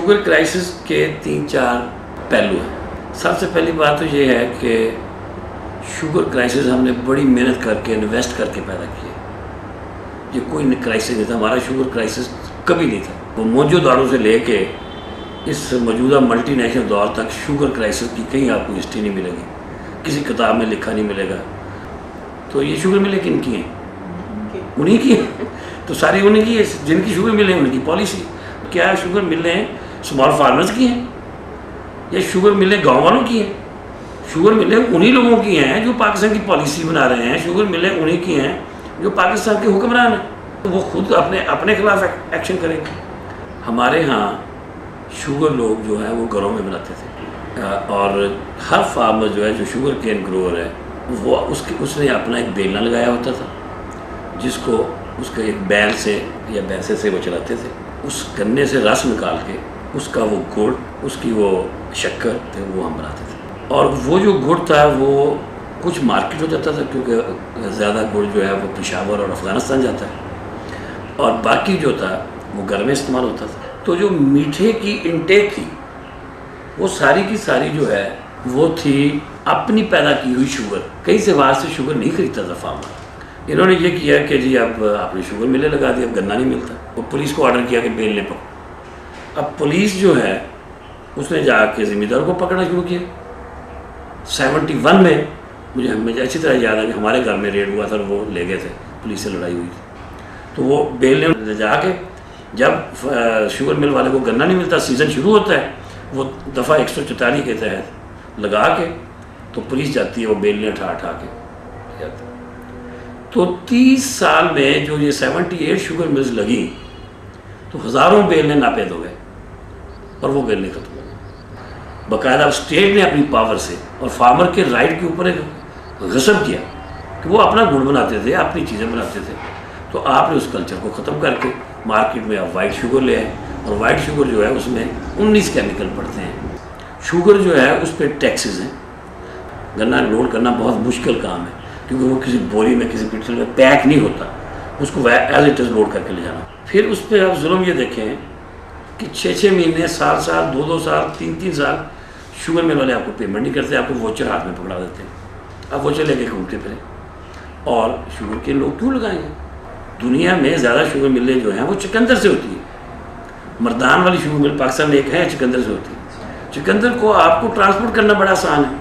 Sugar crisis کے 3-4 پہلو ہیں۔ سب سے پہلی بات تو یہ ہے کہ شوگر کرائسس ہم نے بڑی محنت کر کے انویسٹ کر کے پیدا کیا۔ یہ کوئی کرائسس نہیں تھا، ہمارا شوگر کرائسس کبھی نہیں تھا۔ وہ موجود دوروں سے لے کے اس موجودہ ملٹی نیشنل دور تک شوگر کرائسس کی کہیں آپ کو ہسٹری نہیں ملے گی، کسی کتاب میں لکھا نہیں ملے گا۔ تو یہ شوگر ملیں کن کی ہیں؟ انہیں کی ہیں، تو ساری انہیں کی ہے جن کی شوگر ملیں ان کی پالیسی۔ کیا شوگر ملیں اسمال فارمرز کی ہیں یا شوگر ملیں گاؤں والوں کی ہیں؟ شوگر ملیں انہی لوگوں کی ہیں جو پاکستان کی پالیسی بنا رہے ہیں، شوگر ملیں انہی کی ہیں جو پاکستان کے حکمران ہیں، تو وہ خود اپنے خلاف ایکشن کریں گے۔ ہمارے ہاں شوگر لوگ جو ہیں وہ گھروں میں بناتے تھے، اور ہر فارمر جو ہے جو شوگر کین گروور ہے وہ اس نے اپنا ایک بیلنا لگایا ہوتا تھا جس کو اس کے ایک بیل سے یا بھینسے سے وہ چلاتے تھے، اس گنے سے رس نکال کے اس کا وہ گڑ، اس کی وہ شکر تھے وہ ہم بناتے تھے۔ اور وہ جو گڑ تھا وہ کچھ مارکیٹ ہو جاتا تھا کیونکہ زیادہ گڑ جو ہے وہ پشاور اور افغانستان جاتا ہے، اور باقی جو تھا وہ گھر میں استعمال ہوتا تھا۔ تو جو میٹھے کی انٹیک تھی وہ ساری کی ساری جو ہے وہ تھی اپنی پیدا کی ہوئی شوگر، کہیں سے باہر سے شوگر نہیں خریدتا تھا فارمر۔ انہوں نے یہ کیا کہ جی اب آپ نے شوگر ملے لگا دی، اب گنا نہیں ملتا، وہ پولیس کو آرڈر کیا کہ بیلنے پکڑو۔ اب پولیس جو ہے اس نے جا کے زمیندار کو پکڑنا شروع کیا۔ 71 میں مجھے اچھی طرح یاد ہے کہ ہمارے گھر میں ریڈ ہوا تھا اور وہ لے گئے تھے، پولیس سے لڑائی ہوئی تھی، تو وہ بیلنے جا کے جب شوگر مل والے کو گنا نہیں ملتا، سیزن شروع ہوتا ہے، وہ دفعہ 144 کے تحت لگا کے تو پولیس جاتی ہے، وہ بیلنے اٹھا کے جاتی ہے۔ تو 30 سال میں جو یہ 78 شوگر ملز لگی تو ہزاروں بیلنے ناپید ہو گئے اور وہ بیلنے ختم ہو گئے۔ باقاعدہ اسٹیٹ نے اپنی پاور سے اور فارمر کے رائٹ کے اوپر ایک غصب کیا کہ وہ اپنا گڑ بناتے تھے، اپنی چیزیں بناتے تھے، تو آپ نے اس کلچر کو ختم کر کے مارکیٹ میں آپ وائٹ شوگر لے آئے، اور وائٹ شوگر جو ہے اس میں 19 کیمیکل پڑتے ہیں۔ شوگر جو ہے اس پہ ٹیکسز ہیں، گنا لوڈ کرنا بہت مشکل کام ہے کیونکہ وہ کسی بوری میں کسی پٹل میں پیک نہیں ہوتا، اس کو ایز اٹ از لوڈ کر کے لے جانا۔ پھر اس پہ آپ ظلم یہ دیکھیں کہ 6 مہینے، 7 سال، 2 سال، 3 سال شوگر مل والے آپ کو پیمنٹ نہیں کرتے، آپ کو ووچر ہاتھ میں پکڑا دیتے ہیں، آپ ووچر لے کے گھومتے پھریں۔ اور شوگر کے لوگ کیوں لگائیں گے؟ دنیا میں زیادہ شوگر ملیں جو ہیں وہ چکندر سے ہوتی ہے۔ مردان والی شوگر مل پاکستان میں ایک ہے، چکندر سے ہوتی ہے۔ چکندر کو آپ کو ٹرانسپورٹ کرنا بڑا آسان ہے،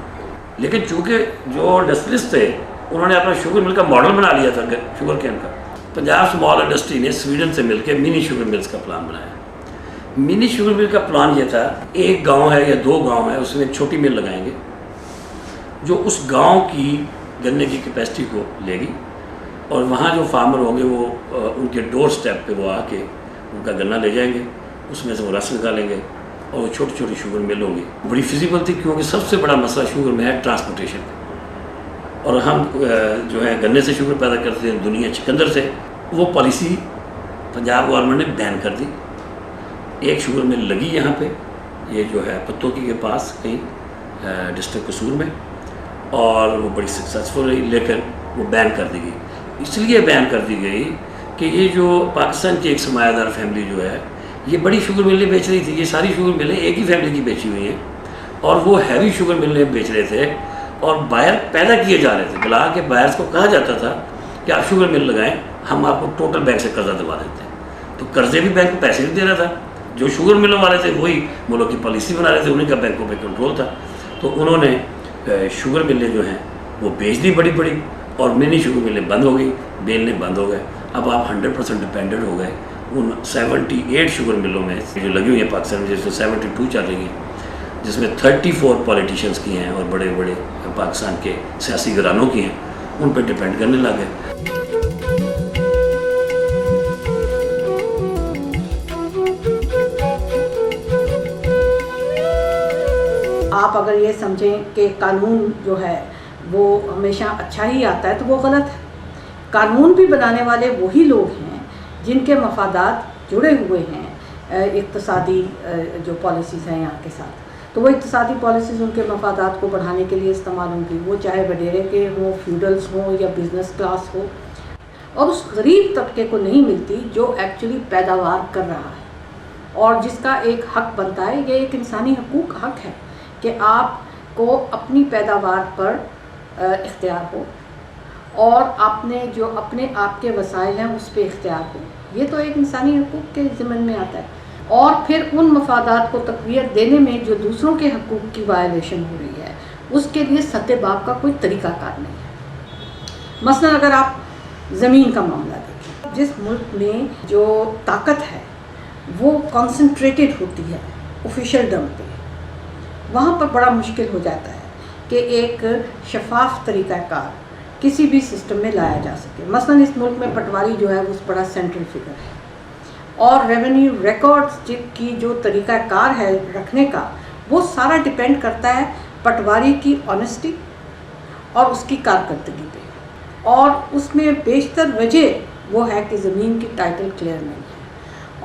لیکن چونکہ جو انڈسٹریلسٹ تھے انہوں نے اپنا شوگر مل کا ماڈل بنا لیا تھا شوگر کین کا۔ پنجاب اسمال انڈسٹری نے سویڈن سے مل کے منی شوگر ملز کا پلان بنایا۔ منی شوگر مل کا پلان یہ تھا، ایک گاؤں ہے یا 2 گاؤں ہے، اس میں ایک چھوٹی مل لگائیں گے جو اس گاؤں کی گنے کی کیپیسٹی کو لے گی، اور وہاں جو فارمر ہوں گے وہ ان کے ڈور سٹیپ پہ وہ آ کے ان کا گنا لے جائیں گے، اس میں سے وہ رس نکالیں گے، اور وہ چھوٹی چھوٹی شوگر مل ہوں گی۔ بڑی فیزیبل تھی کیونکہ سب سے بڑا مسئلہ شوگر میں ہے ٹرانسپورٹیشن کا، اور ہم جو ہے گنے سے شوگر پیدا کرتے ہیں، دنیا چکندر سے۔ وہ پالیسی پنجاب گورنمنٹ نے بین کر دی۔ ایک شوگر مل لگی یہاں پہ، یہ جو ہے پتوکی کے پاس کہیں ڈسٹرکٹ قصور میں، اور وہ بڑی سکسیزفل رہی، لیکن وہ بین کر دی گئی۔ اس لیے بین کر دی گئی کہ یہ جو پاکستان کی ایک سرمایہ دار فیملی جو ہے یہ بڑی شوگر ملیں بیچ رہی تھی، یہ ساری شوگر ملیں ایک ہی فیملی کی بیچی ہوئی ہیں، اور وہ ہیوی شوگر ملیں بیچ رہے تھے، اور بائر پیدا کیے جا رہے تھے۔ بلا کے بائرس کو کہا جاتا تھا کہ آپ شوگر مل لگائیں، ہم آپ کو ٹوٹل بینک سے قرضہ دلوا دیتے ہیں، تو قرضے بھی بینک کو پیسے نہیں دے رہا تھا۔ جو شوگر ملوں والے تھے وہی ملوں کی پالیسی بنا رہے تھے، انہیں کا بینکوں پہ کنٹرول تھا، تو انہوں نے شوگر ملیں جو ہیں وہ بیچ دی بڑی، اور منی شوگر ملیں بند ہو گئی، بیلنے بند ہو گئے۔ اب آپ 100% ڈپینڈنٹ ہو گئے ان 78 شوگر ملوں میں جو لگی ہوئی ہیں پاکستان میں، جس میں 72 چل رہی ہیں، جس میں 34 پولیٹیشینس کی ہیں اور بڑے پاکستان کے سیاسی گھرانوں کی ہیں، ان پہ ڈپینڈ کرنے لگ گئے۔ آپ اگر یہ سمجھیں کہ قانون جو ہے وہ ہمیشہ اچھا ہی آتا ہے تو وہ غلط ہے۔ قانون بھی بنانے والے وہی لوگ ہیں جن کے مفادات جڑے ہوئے ہیں اقتصادی جو پالیسیز ہیں یہاں کے ساتھ، تو وہ اقتصادی پالیسیز ان کے مفادات کو بڑھانے کے لیے استعمال ہوں گی، وہ چاہے وڈیرے کے ہوں، فیوڈلز ہوں یا بزنس کلاس ہو، اور اس غریب طبقے کو نہیں ملتی جو ایکچولی پیداوار کر رہا ہے اور جس کا ایک حق بنتا ہے، یہ ایک انسانی حقوق حق ہے کہ آپ کو اپنی پیداوار پر اختیار ہو اور آپ نے جو اپنے آپ کے وسائل ہیں اس پہ اختیار ہو. یہ تو ایک انسانی حقوق کے ضمن میں آتا ہے. اور پھر ان مفادات کو تقویت دینے میں جو دوسروں کے حقوق کی وائلیشن ہو رہی ہے اس کے لیے سطح باب کا کوئی طریقہ کار نہیں ہے. مثلا اگر آپ زمین کا معاملہ دیکھیں، جس ملک میں جو طاقت ہے وہ کنسنٹریٹڈ ہوتی ہے آفیشیل ڈم پہ، وہاں پر بڑا مشکل ہو جاتا ہے کہ ایک شفاف طریقہ کار کسی بھی سسٹم میں لایا جا سکے. مثلا اس ملک میں پٹواری جو ہے وہ بڑا سینٹرل فگر ہے، اور ریونیو ریکارڈز کی جو طریقہ کار ہے رکھنے کا، وہ سارا ڈپینڈ کرتا ہے پٹواری کی آنیسٹی اور اس کی کارکردگی پہ. اور اس میں بیشتر وجہ وہ ہے کہ زمین کی ٹائٹل کلیئر نہیں ہے،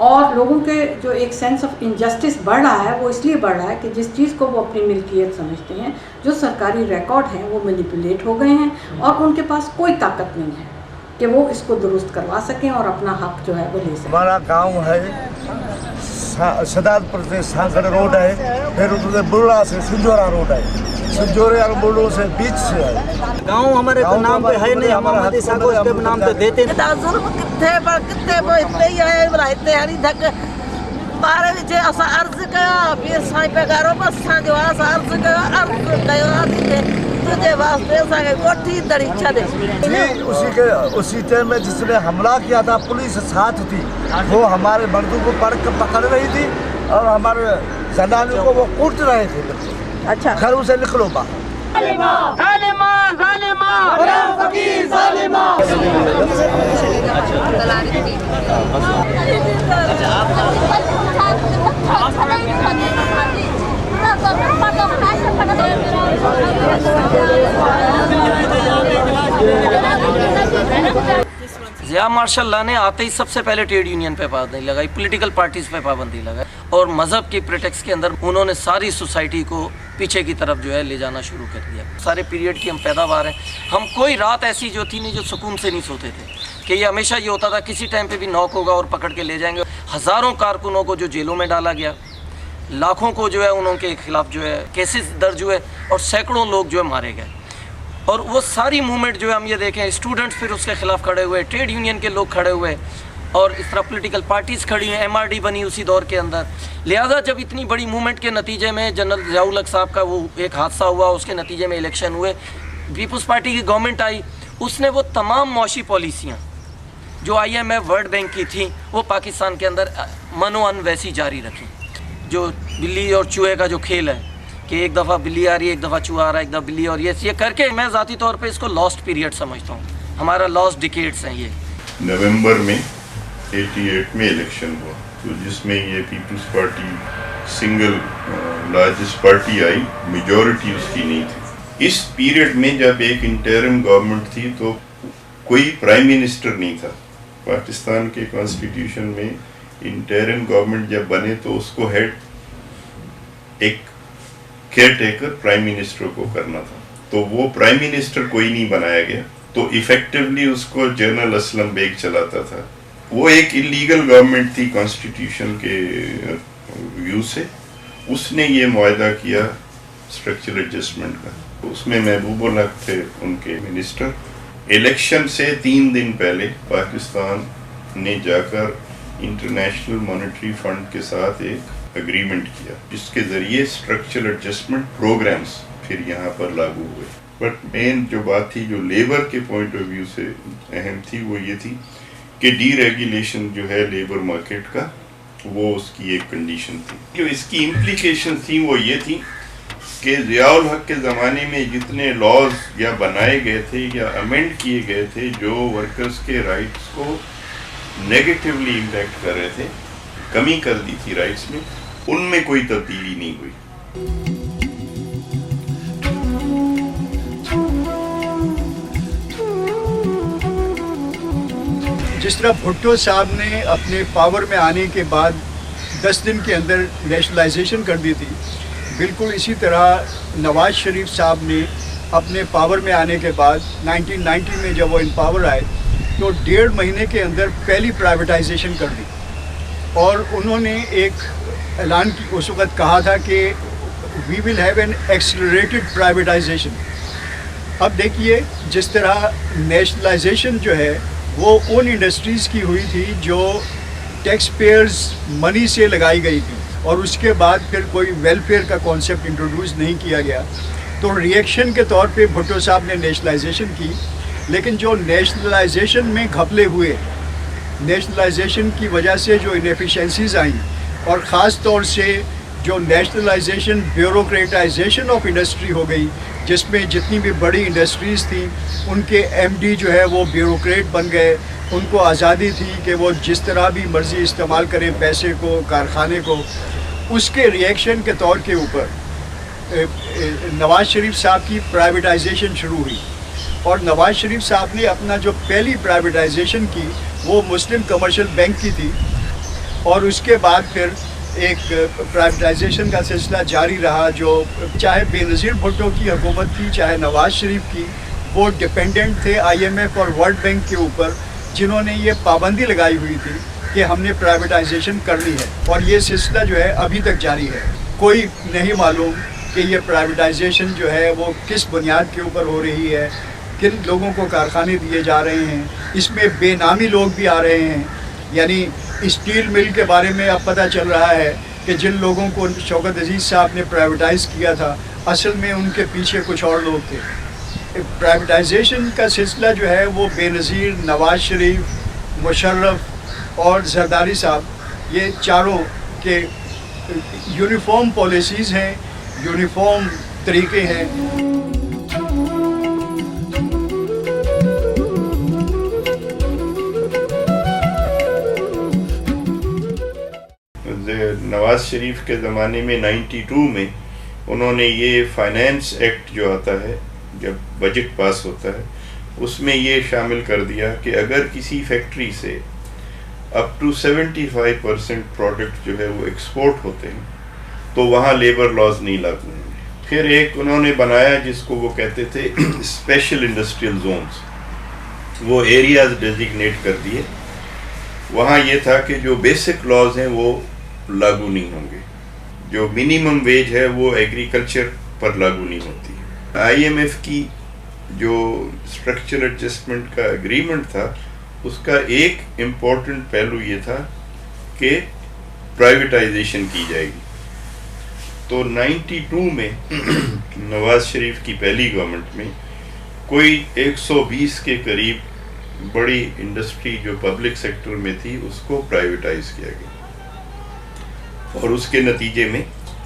اور لوگوں کے جو ایک سینس آف انجسٹس بڑھ رہا ہے وہ اس لیے بڑھ رہا ہے کہ جس چیز کو وہ اپنی ملکیت سمجھتے ہیں، جو سرکاری ریکارڈ ہیں وہ مینیپولیٹ ہو گئے ہیں اور ان کے پاس کوئی طاقت نہیں ہے کہ وہ اس کو درست کروا سکیں اور اپنا حق جو ہے وہ لے سکیں. ہمارا گاؤں ہے سداد پور سے سانگڑ روڈ ہے، پھر ادھر بلڑا سے سنجورا روڈ ہے، سنجورے اور بلڑوں سے بیچ سے ہے. گاؤں ہمارے تو نام پہ ہے نہیں، ہم محمد عیسیٰ کو اس کے نام پہ دیتے ہیں. ظلم کتنے پر کتنے وہ اتنے ہی ہے بلائتے ہری دھک بارے وچ اسا عرض کیا پیر سائیں پہ گارو بس سان جو اسا عرض کیا تے تجھے واسطے اسا کے کوٹھی دڑی چھا دے. اسی ٹائم میں جس نے حملہ کیا تھا پولیس ساتھ تھی، وہ ہمارے مردوں کو پکڑ رہی تھی اور ہمارے زنانوں کو وہ کوٹ رہے تھے. اچھا، گھروں سے نکلو باہر. ضیاء مارشل لا نے آتے ہی سب سے پہلے ٹریڈ یونین پہ پابندی لگائی، پولیٹیکل پارٹیز پہ پابندی لگائی، اور مذہب کی پریٹیکس کے اندر انہوں نے ساری سوسائٹی کو پیچھے کی طرف جو ہے لے جانا شروع کر دیا. سارے پیریڈ کی ہم پیداوار ہیں. ہم کوئی رات ایسی جو تھی نہیں جو سکون سے نہیں سوتے تھے کہ یہ ہمیشہ یہ ہوتا تھا کسی ٹائم پہ بھی نوک ہوگا اور پکڑ کے لے جائیں گے. ہزاروں کارکنوں کو جو جیلوں میں ڈالا گیا، لاکھوں کو جو ہے انہوں کے خلاف جو ہے کیسز درج ہوئے، اور سینکڑوں لوگ جو ہے مارے گئے. اور وہ ساری موومنٹ جو ہے ہم یہ دیکھیں، اسٹوڈنٹس پھر اس کے خلاف کھڑے ہوئے، ٹریڈ یونین کے لوگ کھڑے ہوئے، اور اس طرح پولیٹیکل پارٹیز کھڑی ہیں. MRD بنی اسی دور کے اندر. لہذا جب اتنی بڑی موومنٹ کے نتیجے میں جنرل ضیاء الحق صاحب کا وہ ایک حادثہ ہوا، اس کے نتیجے میں الیکشن ہوئے، پیپلز پارٹی کی گورنمنٹ آئی، اس نے وہ تمام معاشی پالیسیاں جو IMF ورلڈ بینک کی تھیں وہ پاکستان کے اندر منو ان ویسی جاری رکھی. جو بلی اور چوہے کا جو کھیل ہے کہ ایک دفعہ بلی آ رہی ہے، ایک دفعہ چوہا آ رہا ہے، ایک دفعہ بلی، اور یہ کر کے میں ذاتی طور پہ اس کو لاسٹ پیریڈ سمجھتا ہوں. ہمارا لاسٹ ڈیکیڈز ہیں. یہ نومبر میں 88 میں الیکشن ہوا، تو جس میں یہ Peoples Party single largest party آئی، میجورٹی اس کی نہیں تھی. اس پیریڈ میں جب ایک انٹرم گورنمنٹ تھی تو کوئی پرائم منسٹر نہیں تھا. پاکستان کے کانسٹیٹیوشن میں انٹرم گورنمنٹ جب بنے تو اس کو ہیڈ ایک کیئر ٹیکر پرائم منسٹر کو کرنا تھا، تو وہ پرائم منسٹر کوئی نہیں بنایا گیا، تو ایفیکٹولی اس کو جنرل اسلم بیگ چلاتا تھا. وہ ایک انلیگل گورنمنٹ تھی کانسٹیٹیوشن کے ویو سے. اس نے یہ معاہدہ کیا اسٹرکچرل ایڈجسٹمنٹ کا، اس میں محبوب الحق تھے ان کے منسٹر. الیکشن سے 3 دن پہلے پاکستان نے جا کر انٹرنیشنل مانیٹری فنڈ کے ساتھ ایک اگریمنٹ کیا جس کے ذریعے اسٹرکچرل ایڈجسٹمنٹ پروگرامز پھر یہاں پر لاگو ہوئے. بٹ مین جو بات تھی جو لیبر کے پوائنٹ آف ویو سے اہم تھی وہ یہ تھی کہ ڈی ریگولیشن جو ہے لیبر مارکیٹ کا وہ اس کی ایک کنڈیشن تھی. جو اس کی امپلیکیشن تھیں وہ یہ تھی کہ ضیاء الحق کے زمانے میں جتنے لاز یا بنائے گئے تھے یا امینڈ کیے گئے تھے جو ورکرز کے رائٹس کو نیگیٹیولی امپیکٹ کر رہے تھے، کمی کر دی تھی رائٹس میں، ان میں کوئی تبدیلی نہیں ہوئی. جس طرح بھٹو صاحب نے اپنے پاور میں آنے کے بعد 10 دن کے اندر نیشنلائزیشن کر دی تھی، بالکل اسی طرح نواز شریف صاحب نے اپنے پاور میں آنے کے بعد 1990 میں جب وہ ان پاور آئے تو 1.5 مہینے کے اندر پہلی پرائیویٹائزیشن کر دی. اور انہوں نے ایک اعلان اس وقت کہا تھا کہ we will have an accelerated privatisation. اب دیکھیے جس طرح نیشنلائزیشن جو ہے وہ ان انڈسٹریز کی ہوئی تھی جو ٹیکس پیئرز منی سے لگائی گئی تھی, اور اس کے بعد پھر کوئی ویلفیئر کا کانسیپٹ انٹروڈیوس نہیں کیا گیا. تو ریئیکشن کے طور پہ بھٹو صاحب نے نیشنلائزیشن کی, لیکن جو نیشنلائزیشن میں گھپلے ہوئے, نیشنلائزیشن کی وجہ سے جو انیفیشنسیز آئیں, اور خاص طور سے جو نیشنلائزیشن بیوروکریٹائزیشن آف انڈسٹری ہو گئی, جس میں جتنی بھی بڑی انڈسٹریز تھیں ان کے ایم ڈی جو ہے وہ بیوروکریٹ بن گئے. ان کو آزادی تھی کہ وہ جس طرح بھی مرضی استعمال کریں پیسے کو, کارخانے کو. اس کے ریئیکشن کے طور کے اوپر نواز شریف صاحب کی پرائیویٹائزیشن شروع ہوئی, اور نواز شریف صاحب نے اپنا جو پہلی پرائیویٹائزیشن کی وہ مسلم کمرشل بینک کی تھی, اور اس کے بعد پھر ایک پرائیویٹائزیشن کا سلسلہ جاری رہا جو چاہے بے نظیر بھٹو کی حکومت تھی چاہے نواز شریف کی, وہ ڈپینڈنٹ تھے آئی ایم ایف اور ورلڈ بینک کے اوپر, جنہوں نے یہ پابندی لگائی ہوئی تھی کہ ہم نے پرائیویٹائزیشن کرنی ہے, اور یہ سلسلہ جو ہے ابھی تک جاری ہے. کوئی نہیں معلوم کہ یہ پرائیویٹائزیشن جو ہے وہ کس بنیاد کے اوپر ہو رہی ہے, کن لوگوں کو کارخانے دیے جا رہے ہیں. اس میں بے نامی لوگ بھی آ رہے ہیں. یعنی اسٹیل مل کے بارے میں اب پتہ چل رہا ہے کہ جن لوگوں کو شوکت عزیز صاحب نے پرائیویٹائز کیا تھا اصل میں ان کے پیچھے کچھ اور لوگ تھے. پرائیویٹائزیشن کا سلسلہ جو ہے وہ بے نظیر, نواز شریف, مشرف اور زرداری صاحب, یہ چاروں کے یونیفارم پالیسیز ہیں, یونیفارم طریقے ہیں. نواز شریف کے زمانے میں 92 میں انہوں نے یہ فائنینس ایکٹ جو آتا ہے جب بجٹ پاس ہوتا ہے اس میں یہ شامل کر دیا کہ اگر کسی فیکٹری سے اپ ٹو 75% پروڈکٹ جو ہے وہ ایکسپورٹ ہوتے ہیں تو وہاں لیبر لاز نہیں لاگو ہوں گے. پھر ایک انہوں نے بنایا جس کو وہ کہتے تھے اسپیشل انڈسٹریل زونز, وہ ایریاز ڈیزگنیٹ کر دیے. وہاں یہ تھا کہ جو بیسک لاز ہیں وہ لاگو نہیں ہوں گے, جو منیمم ویج ہے وہ ایگریکلچر پر لاگو نہیں ہوتی. آئی ایم ایف کی جو اسٹرکچر ایڈجسٹمنٹ کا اگریمنٹ تھا اس کا ایک امپورٹنٹ پہلو یہ تھا کہ پرائیویٹائزیشن کی جائے گی. تو 92 میں نواز شریف کی پہلی گورنمنٹ میں کوئی 120 کے قریب بڑی انڈسٹری جو پبلک سیکٹر میں تھی اس کو پرائیویٹائز کیا گیا, اور اس کے نتیجے میں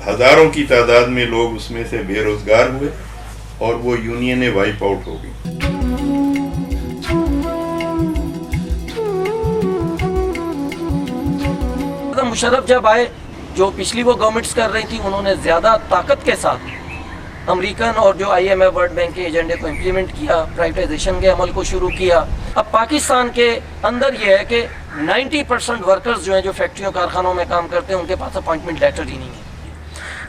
ہزاروں کی تعداد میں لوگ اس میں سے بے روزگار ہوئے اور وہ یونینیں وائپ آؤٹ ہو گئی. مشرف جب آئے, جو پچھلی وہ گورنمنٹس کر رہی تھی, انہوں نے زیادہ طاقت کے ساتھ امریکن اور جو IMF World Bank کے ایجنڈے کو امپلیمنٹ کیا, پرائیویٹائزیشن کے عمل کو شروع کیا. اب پاکستان کے اندر یہ ہے کہ 90% ورکرز جو ہیں جو فیکٹریوں کارخانوں میں کام کرتے ہیں ان کے پاس اپوائنٹمنٹ لیٹر ہی نہیں ہے.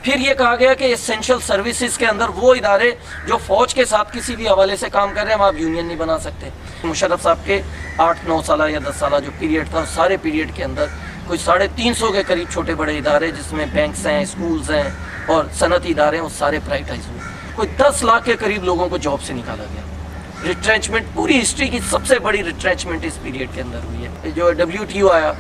پھر یہ کہا گیا کہ اسینشل سروسز کے اندر وہ ادارے جو فوج کے ساتھ کسی بھی حوالے سے کام کر رہے ہیں وہاں آپ یونین نہیں بنا سکتے. مشرف صاحب کے 8-9 سالہ یا 10 سالہ جو پیریڈ تھا, سارے پیریڈ کے اندر کوئی 350 کے قریب چھوٹے بڑے ادارے جس میں بینکس ہیں, اسکولز ہیں اور صنعتی ادارے ہیں, وہ سارے پرائیویٹائز ہوئے. کوئی 10 لاکھ کے قریب لوگوں کو جاب سے نکالا گیا. ریٹرینچمنٹ, پوری ہسٹری کی سب سے بڑی ریٹرینچمنٹ اس پیریڈ کے اندر ہوئی ہے. جو WTO آیا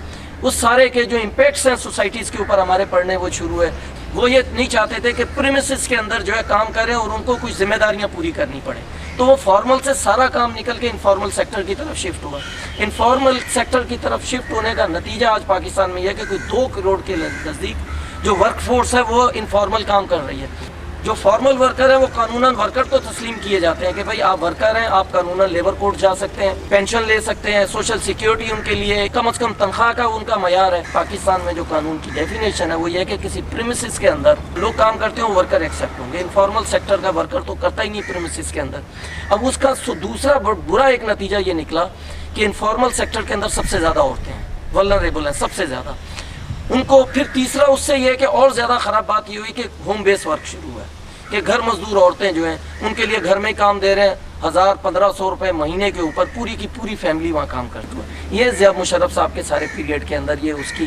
اس سارے کے جو امپیکٹس ہیں سوسائٹیز کے اوپر ہمارے پڑھنے وہ شروع ہے. وہ یہ نہیں چاہتے تھے کہ پریمیسز کے اندر جو ہے کام کریں اور ان کو کچھ ذمہ داریاں پوری کرنی پڑیں. تو وہ فارمل سے سارا کام نکل کے انفارمل سیکٹر کی طرف شفٹ ہوا. انفارمل سیکٹر کی طرف شفٹ ہونے کا نتیجہ آج پاکستان میں یہ ہے کہ کوئی 2 کروڑ کے نزدیک جو ورک فورس ہے وہ انفارمل کام کر رہی ہے. جو فارمل ورکر ہیں وہ قانوناً ورکر تو تسلیم کیے جاتے ہیں کہ بھائی آپ ورکر ہیں, آپ قانوناً لیبر کورٹ جا سکتے ہیں, پینشن لے سکتے ہیں, سوشل سیکیورٹی ان کے لیے کم از کم تنخواہ کا ان کا معیار ہے. پاکستان میں جو قانون کی ڈیفینیشن ہے وہ یہ ہے کہ کسی پریمیسز کے اندر لوگ کام کرتے ہیں ورکر ایکسیپٹ ہوں گے. انفارمل سیکٹر کا ورکر تو کرتا ہی نہیں پریمیسز کے اندر. اب اس کا دوسرا برا ایک نتیجہ یہ نکلا کہ انفارمل سیکٹر کے اندر سب سے زیادہ عورتیں ہیں, ولنریبل ہیں سب سے زیادہ ان کو. پھر تیسرا اس سے یہ کہ اور زیادہ خراب بات یہ ہوئی کہ ہوم بیس ورک شروع ہوا ہے کہ گھر مزدور عورتیں جو ہیں ان کے لیے گھر میں کام دے رہے ہیں 1000-1500 روپے مہینے کے اوپر, پوری کی پوری فیملی وہاں کام کرتی ہے. یہ ضیاء مشرف صاحب کے سارے پیریڈ کے اندر یہ اس کی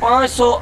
500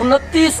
29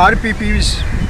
RPPs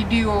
EDO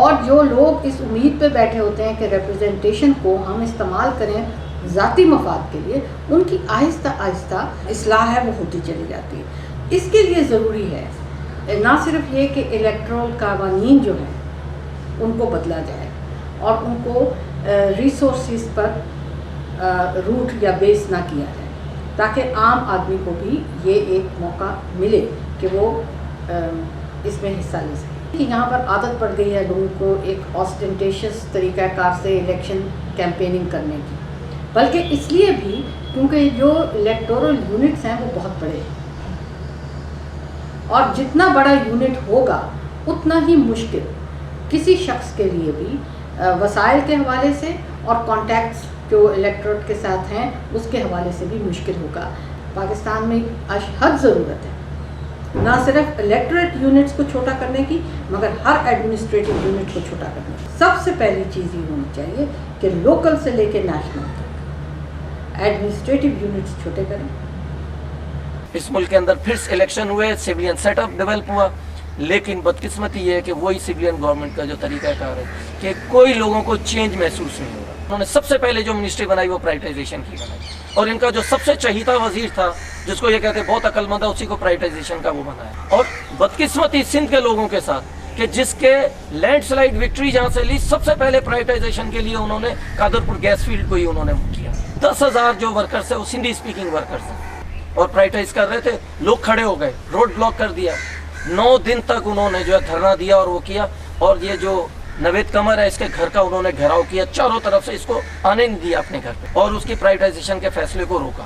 اور جو لوگ اس امید پہ بیٹھے ہوتے ہیں کہ ریپرزنٹیشن کو ہم استعمال کریں ذاتی مفاد کے لیے، ان کی آہستہ آہستہ اصلاح ہے وہ ہوتی چلی جاتی ہے۔ اس کے لیے ضروری ہے نہ صرف یہ کہ الیکٹرل قوانین جو ہیں ان کو بدلا جائے اور ان کو ریسورسز پر روٹ یا بیس نہ کیا جائے، تاکہ عام آدمی کو بھی یہ ایک موقع ملے کہ وہ اس میں حصہ لے سکے۔ کہ یہاں پر عادت پڑ گئی ہے لوگوں کو ایک آسٹنٹیشس طریقہ کار سے الیکشن کیمپیننگ کرنے کی، بلکہ اس لیے بھی کیونکہ جو الیکٹورل یونٹس ہیں وہ بہت بڑے ہیں، اور جتنا بڑا یونٹ ہوگا اتنا ہی مشکل کسی شخص کے لیے بھی وسائل کے حوالے سے اور کانٹیکٹس جو الیکٹوریٹ کے ساتھ ہیں اس کے حوالے سے بھی مشکل ہوگا۔ پاکستان میں اشحد ضرورت ہے نہ صرف الیکٹوریٹ یونٹس کو چھوٹا کرنے کی، مگر ہر ایڈمنسٹریٹو یونٹ کو چھوٹا کرنے کی۔ سب سے پہلی چیز یہ ہونی چاہیے کہ لوکل سے لے کے نیشنل تک ایڈمنسٹریٹو یونٹس چھوٹے کریں۔ اس ملک کے اندر پھر الیکشن ہوئے، سویلین سیٹ اپ ڈیولپ ہوا، لیکن بدقسمتی یہ ہے کہ وہی سویلین گورنمنٹ کا جو طریقہ کار ہے کہ کوئی لوگوں کو چینج محسوس نہیں ہو رہا۔ انہوں نے سب سے پہلے جو منسٹری بنائی وہ پرائیویٹائزیشن کی بنائی، اور ان کا جو سب سے چہیتا وزیر تھا جس کو یہ کہتے ہیں بہت عقل مند ہے، اسی کو پرائیویٹائزیشن کا وہ بنایا۔ اور بدقسمتی سندھ کے لوگوں کے ساتھ کہ جس کے لینڈ سلائڈ وکٹری جہاں سے لی، سب سے پہلے پرائیویٹائزیشن کے لیے انہوں نے قادرپور گیس فیلڈ کو ہی انہوں نے کیا۔ 10,000 جو ورکرز ہیں وہ سندھی اسپیکنگ ورکرز ہیں اور پرائیویٹائز کر رہے تھے، لوگ کھڑے ہو گئے، روڈ بلاک کر دیا، 9 دن تک انہوں نے جو ہے دھرنا دیا اور وہ کیا، اور یہ جو نوید قمر ہے اس کے گھر کا انہوں نے گھیراؤ کیا، چاروں طرف سے اس کو آنے نہیں دیا اپنے گھر پہ، اور اس کی پرائیویٹائزیشن کے فیصلے کو روکا۔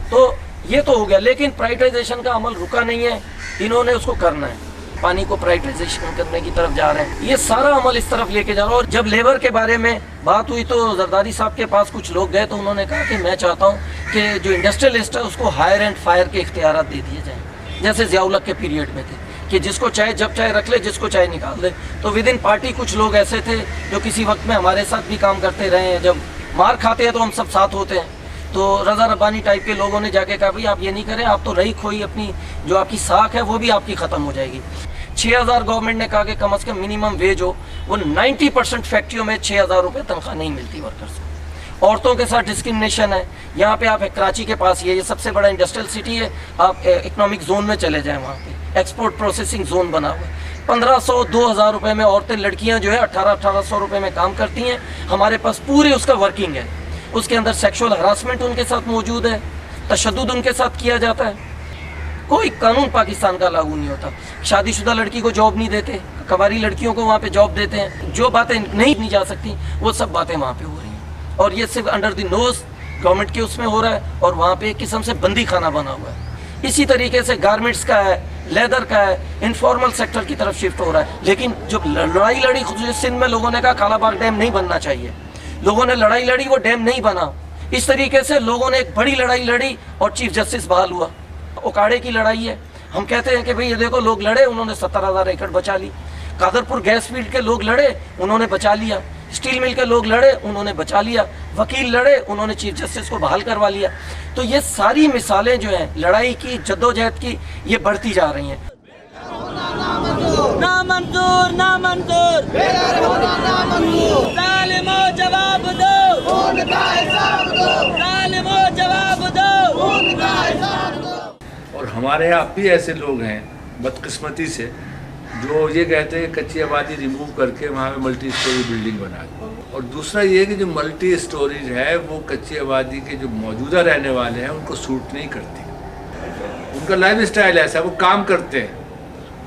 تو یہ تو ہو گیا، لیکن پرائیویٹائزیشن کا عمل رکا نہیں ہے، انہوں نے اس کو کرنا ہے، پانی کو پرائیویٹائزیشن کرنے کی طرف جا رہے ہیں، یہ سارا عمل اس طرف لے کے جا رہا ہے۔ اور جب لیبر کے بارے میں بات ہوئی تو زرداری صاحب کے پاس کچھ لوگ گئے تو انہوں نے کہا کہ میں چاہتا ہوں کہ جو انڈسٹریلسٹ ہے اس کو ہائر اینڈ فائر کے اختیارات دے دیے جائیں، جیسے ضیاء الحق کے پیریڈ میں تھے کہ جس کو چاہے جب چاہے رکھ لے، جس کو چاہے نکال دے۔ تو ود ان پارٹی کچھ لوگ ایسے تھے جو کسی وقت میں ہمارے ساتھ بھی کام کرتے رہے ہیں، جب مار کھاتے ہیں تو ہم سب ساتھ ہوتے ہیں۔ تو رضا ربانی ٹائپ کے لوگوں نے جا کے کہا بھائی آپ یہ نہیں کریں، آپ تو رہی کھوئی اپنی جو آپ کی ساکھ ہے وہ بھی آپ کی ختم ہو جائے گی۔ 6,000 گورنمنٹ نے کہا کہ کم از کم منیمم ویج ہو، وہ 90% فیکٹریوں میں 6,000 روپے تنخواہ نہیں ملتی ورکرز کو۔ عورتوں کے ساتھ ڈسکرمنیشن ہے، یہاں پہ آپ کراچی کے پاس یہ سب سے بڑا انڈسٹریل سٹی ہے، آپ اکنامک زون میں چلے جائیں، وہاں پہ ایکسپورٹ پروسیسنگ زون بنا ہوا ہے، 1,500 2,000 روپے میں عورتیں لڑکیاں جو ہے 1,800 روپے میں کام کرتی ہیں۔ ہمارے پاس پورے اس کا ورکنگ ہے، اس کے اندر سیکشول ہراسمنٹ ان کے ساتھ موجود ہے، تشدد ان کے ساتھ کیا جاتا ہے، کوئی قانون پاکستان کا لاگو نہیں ہوتا۔ شادی شدہ لڑکی کو جاب نہیں دیتے، کنواری لڑکیوں کو وہاں پہ جاب دیتے ہیں، جو باتیں نہیں جا سکتی وہ سب باتیں وہاں پہ ہو رہی ہیں، اور یہ صرف انڈر دی نوز گورنمنٹ کے اس میں ہو رہا ہے، اور وہاں پہ ایک قسم سے بندی خانہ بنا ہوا ہے۔ اسی طریقے سے گارمنٹس کا ہے، لیدر کا ہے، انفارمل سیکٹر کی طرف شفٹ ہو رہا ہے۔ لیکن جب لڑائی لڑی خصوصی سندھ میں، لوگوں نے کہا کالا باغ ڈیم نہیں بننا چاہیے، لوگوں نے لڑائی لڑی، وہ ڈیم نہیں بنا۔ اس طریقے سے لوگوں نے ایک بڑی لڑائی لڑی اور چیف جسٹس بحال ہوا۔ اوکاڑے کی لڑائی ہے، ہم کہتے ہیں کہ بھئی یہ دیکھو لوگ لڑے، انہوں نے 17,000 ایکڑ بچا لی۔ قادرپور گیس فیلڈ کے لوگ لڑے، انہوں نے بچا لیا۔ اسٹیل مل کے لوگ لڑے، انہوں نے بچا لیا۔ وکیل لڑے، انہوں نے چیف جسٹس کو بحال کروا لیا۔ تو یہ ساری مثالیں جو ہیں لڑائی کی، جدوجہد کی، یہ بڑھتی جا رہی ہیں۔ نا منظور نا منظور، ظالمو جواب دو، ظالمو جواب دو۔ اور ہمارے یہاں اب بھی ایسے لوگ ہیں بدقسمتی سے جو یہ کہتے ہیں کچی آبادی ریموو کر کے وہاں پہ ملٹی اسٹوری بلڈنگ بنا دیں، اور دوسرا یہ کہ جو ملٹی اسٹوریز ہے وہ کچی آبادی کے جو موجودہ رہنے والے ہیں ان کو سوٹ نہیں کرتی۔ ان کا لائف اسٹائل ایسا ہے، وہ کام کرتے ہیں،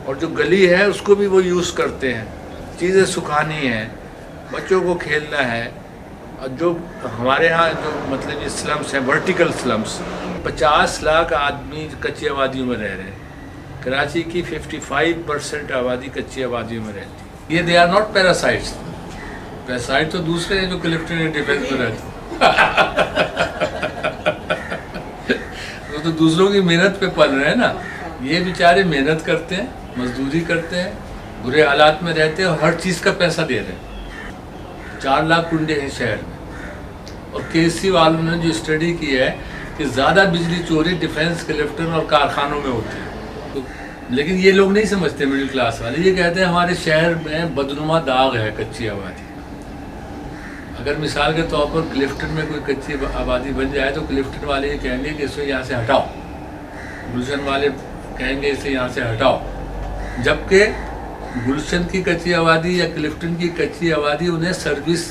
اور جو گلی ہے اس کو بھی وہ یوز کرتے ہیں، چیزیں سکھانی ہیں، بچوں کو کھیلنا ہے۔ اور جو ہمارے ہاں جو مطلب یہ سلمس ہیں، ورٹیکل سلمس، 50 لاکھ آدمی کچی آبادیوں میں رہ رہے ہیں۔ کراچی کی 55% آبادی کچی آبادیوں میں رہتی ہے۔ یہ they are not parasites, parasite تو دوسرے ہیں جو کلفٹن ڈیفینس میں رہتے وہ تو دوسروں کی محنت پہ پل رہے ہیں نا۔ یہ بیچارے محنت کرتے ہیں، مزدوری کرتے ہیں، برے حالات میں رہتے ہیں، اور ہر چیز کا پیسہ دے رہے ہیں۔ 4 لاکھ کنڈے ہیں شہر میں، اور KC والوں نے جو اسٹڈی کی ہے کہ زیادہ بجلی چوری ڈیفینس، کلفٹن اور کارخانوں میں ہوتی ہے۔ تو لیکن یہ لوگ نہیں سمجھتے مڈل کلاس والے، یہ کہتے ہیں ہمارے شہر میں بدنما داغ ہے کچی آبادی۔ اگر مثال کے طور پر کلفٹن میں کوئی کچی آبادی بن جائے تو کلفٹن والے یہ کہیں گے کہ اسے یہاں سے ہٹاؤ، گلشن والے کہیں گے اسے یہاں سے ہٹاؤ، جبکہ گلشن کی کچی آبادی یا کلفٹن کی کچی آبادی انہیں سروس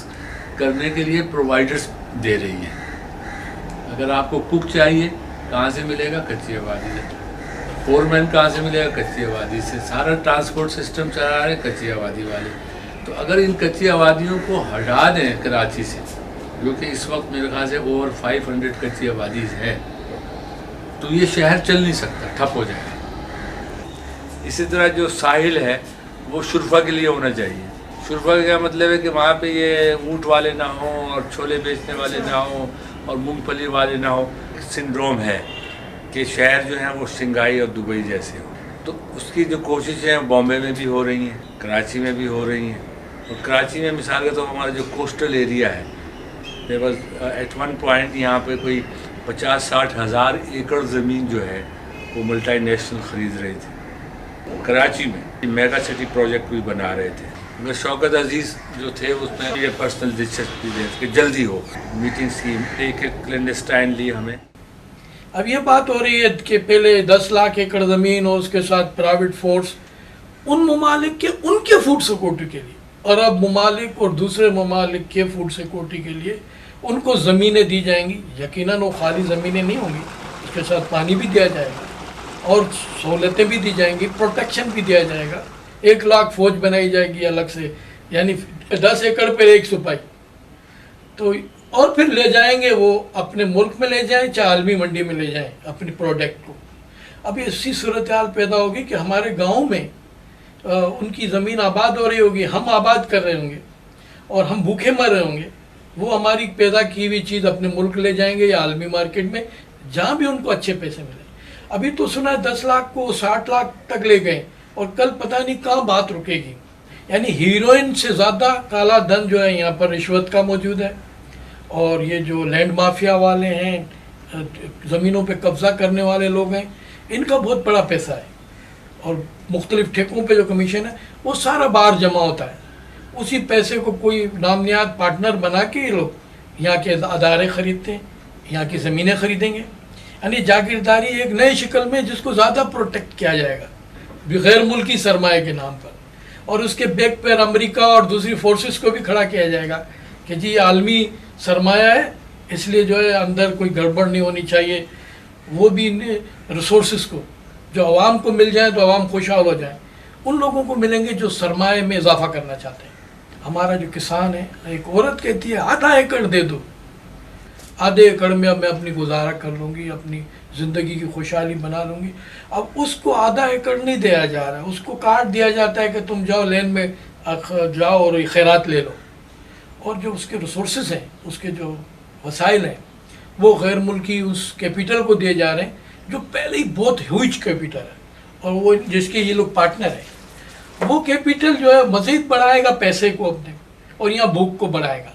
کرنے کے لیے پرووائڈرز دے رہی ہے۔ اگر آپ کو کک چاہیے کہاں سے ملے گا؟ کچی آبادی سے۔ فور مین کہاں سے ملے گا؟ کچی آبادی سے۔ سارا ٹرانسپورٹ سسٹم چلا رہے ہیں کچی آبادی والے۔ تو اگر ان کچی آبادیوں کو ہٹا دیں کراچی سے، جو کہ اس وقت میرے خیال سے اوور 500 کچی آبادیز ہے، تو یہ شہر چل نہیں سکتا، ٹھپ ہو جائے گا۔ اسی طرح جو ساحل ہے وہ شرفا کے لیے ہونا چاہیے۔ شرفا کا کیا مطلب ہے کہ وہاں پہ یہ اونٹ والے نہ ہوں اور چھولے بیچنے والے نہ ہوں اور مونگ پھلی والے نہ ہوں۔ سنڈروم ہے کہ شہر جو ہیں وہ شنگھائی اور دبئی جیسے ہوں۔ تو اس کی جو کوششیں ہیں بامبے میں بھی ہو رہی ہیں، کراچی میں بھی ہو رہی ہیں۔ اور کراچی میں مثال کے طور پر ہمارا جو کوسٹل ایریا ہے، ایٹ ون پوائنٹ یہاں پہ کوئی 50-60 ہزار ایکڑ زمین جو ہے وہ ملٹی نیشنل خرید رہے تھے۔ کراچی میں میگا سٹی پروجیکٹ بھی بنا رہے تھے، مگر شوکت عزیز جو تھے اس میں یہ پرسنل دلچسپی دے کہ جلدی ہو میٹنگس کی ایک کلینڈسٹائن لی ہمیں۔ اب یہ بات ہو رہی ہے کہ پہلے 10 لاکھ ایکڑ زمین اور اس کے ساتھ پرائیویٹ فورس ان ممالک کے ان کے فوڈ سیکورٹی کے لیے، عرب ممالک اور دوسرے ممالک کے فوڈ سیکورٹی کے لیے ان کو زمینیں دی جائیں گی۔ یقیناً وہ خالی زمینیں نہیں ہوں گی، اس کے ساتھ پانی بھی دیا جائے گا اور سہولتیں بھی دی جائیں گی، پروٹیکشن بھی دیا جائے گا۔ 1 لاکھ فوج بنائی جائے گی الگ سے، یعنی 10 ایکڑ پہ 1 سپاہی، تو اور پھر لے جائیں گے وہ اپنے ملک میں لے جائیں چاہے عالمی منڈی میں لے جائیں اپنی پروڈکٹ کو۔ اب اسی صورتحال پیدا ہوگی کہ ہمارے گاؤں میں ان کی زمین آباد ہو رہی ہوگی، ہم آباد کر رہے ہوں گے اور ہم بھوکے مر رہے ہوں گے، وہ ہماری پیدا کی ہوئی چیز اپنے ملک لے جائیں گے یا عالمی مارکیٹ میں جہاں بھی ان کو اچھے پیسے ملیں۔ ابھی تو سنا ہے 10 لاکھ کو 60 لاکھ تک لے گئے اور کل پتہ نہیں کہاں بات رکے گی۔ یعنی ہیروئن سے زیادہ کالا دھن جو ہے یہاں پر رشوت کا موجود ہے، اور یہ جو لینڈ مافیا والے ہیں، زمینوں پہ قبضہ کرنے والے لوگ ہیں، ان کا بہت بڑا پیسہ ہے، اور مختلف ٹھیکوں پہ جو کمیشن ہے وہ سارا باہر جمع ہوتا ہے۔ اسی پیسے کو کوئی نامنیات پارٹنر بنا کے یہ لوگ یہاں کے ادارے خریدتے ہیں، یہاں کی زمینیں خریدیں گے۔ یعنی جاگیرداری ایک نئی شکل میں جس کو زیادہ پروٹیکٹ کیا جائے گا بغیر ملکی سرمایہ کے نام پر، اور اس کے بیک پر امریکہ اور دوسری فورسز کو بھی کھڑا کیا جائے گا کہ جی یہ عالمی سرمایہ ہے، اس لیے جو ہے اندر کوئی گڑبڑ نہیں ہونی چاہیے۔ وہ بھی ریسورسز کو جو عوام کو مل جائیں تو عوام خوشحال ہو جائیں، ان لوگوں کو ملیں گے جو سرمایہ میں اضافہ کرنا چاہتے ہیں۔ ہمارا جو کسان ہے، ایک عورت کہتی ہے 1/2 ایکڑ دے دو، 1/2 ایکڑ میں اب میں اپنی گزارا کر لوں گی، اپنی زندگی کی خوشحالی بنا لوں گی۔ اب اس کو 1/2 ایکڑ نہیں دیا جا رہا، اس کو کاٹ دیا جاتا ہے کہ تم جاؤ لین میں جاؤ اور خیرات لے لو، اور جو اس کے ریسورسز ہیں، اس کے جو وسائل ہیں، وہ غیر ملکی اس کیپیٹل کو دیے جا رہے ہیں جو پہلے ہی بہت ہیوج کیپیٹل ہے، اور وہ جس کے یہ لوگ پارٹنر ہیں، وہ کیپیٹل جو ہے مزید بڑھائے گا پیسے کو اپنے، اور یہاں بھوک کو بڑھائے گا۔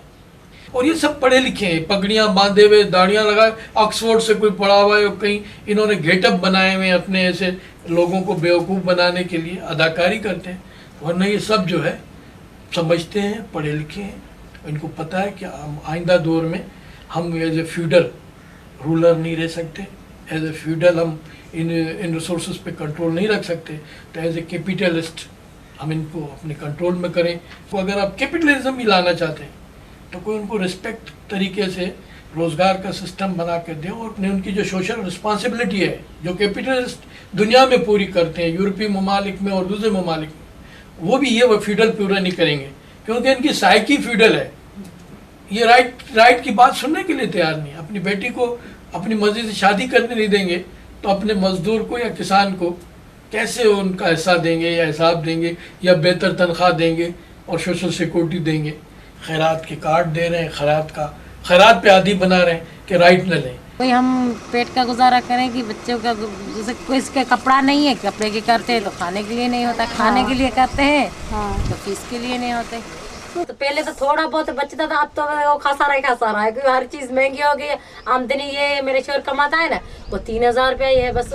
اور یہ سب پڑھے لکھے ہیں، پگڑیاں باندھے ہوئے، داڑیاں لگائے، آکسفورڈ سے کوئی پڑھا ہوا ہے، کہیں انہوں نے گیٹ اپ بنائے ہوئے اپنے ایسے لوگوں کو بیوقوف بنانے کے لیے اداکاری کرتے ہیں، ورنہ یہ سب جو ہے سمجھتے ہیں، پڑھے لکھے ہیں، ان کو پتہ ہے کہ آئندہ دور میں ہم ایز اے فیوڈل رولر نہیں رہ سکتے، ایز اے فیوڈل ہم ان ریسورسز پہ کنٹرول نہیں رکھ سکتے، تو ایز اے کیپیٹلسٹ ہم ان کو اپنے کنٹرول میں کریں۔ تو اگر آپ کیپیٹلزم ہی لانا چاہتے ہیں تو کوئی ان کو رسپیکٹ طریقے سے روزگار کا سسٹم بنا کے دیں، اور ان کی جو سوشل رسپانسبلٹی ہے جو کیپیٹلسٹ دنیا میں پوری کرتے ہیں، یورپی ممالک میں اور دوسرے ممالک میں، وہ بھی یہ فیوڈل پورا نہیں کریں گے، کیونکہ ان کی سائیکی فیوڈل ہے۔ یہ رائٹ کی بات سننے کے لیے تیار نہیں، اپنی بیٹی کو اپنی مرضی سے شادی کرنے نہیں دیں گے تو اپنے مزدور کو یا کسان کو کیسے ان کا حصہ دیں گے یا حساب دیں گے یا بہتر تنخواہ دیں گے اور سوشل سیکورٹی دیں گے؟ خیرات کے کارڈ دے رہے ہیں، خیرات پہ عادی بنا رہے ہیں کہ رائٹ نہ لیں۔ کوئی ہم پیٹ کا گزارا کریں کہ بچوں کا، جیسے کوئی اس کے کپڑا نہیں ہے، کپڑے کے کرتے ہیں تو کھانے کے لیے نہیں ہوتا، کھانے کے لیے کرتے ہیں تو فیس کے لیے نہیں ہوتے۔ تو پہلے تو تھوڑا بہت بچتا تھا، اب تو وہ خسارا ہی خسارا ہے، کیونکہ ہر چیز مہنگی ہو گئی ہے۔ آمدنی یہ میرے شوہر کماتا ہے نا، وہ 3000 روپیہ ہی ہے بس،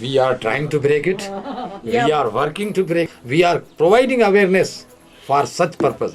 We are trying to break it. We are working to break. We are providing awareness for such purpose.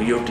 BOT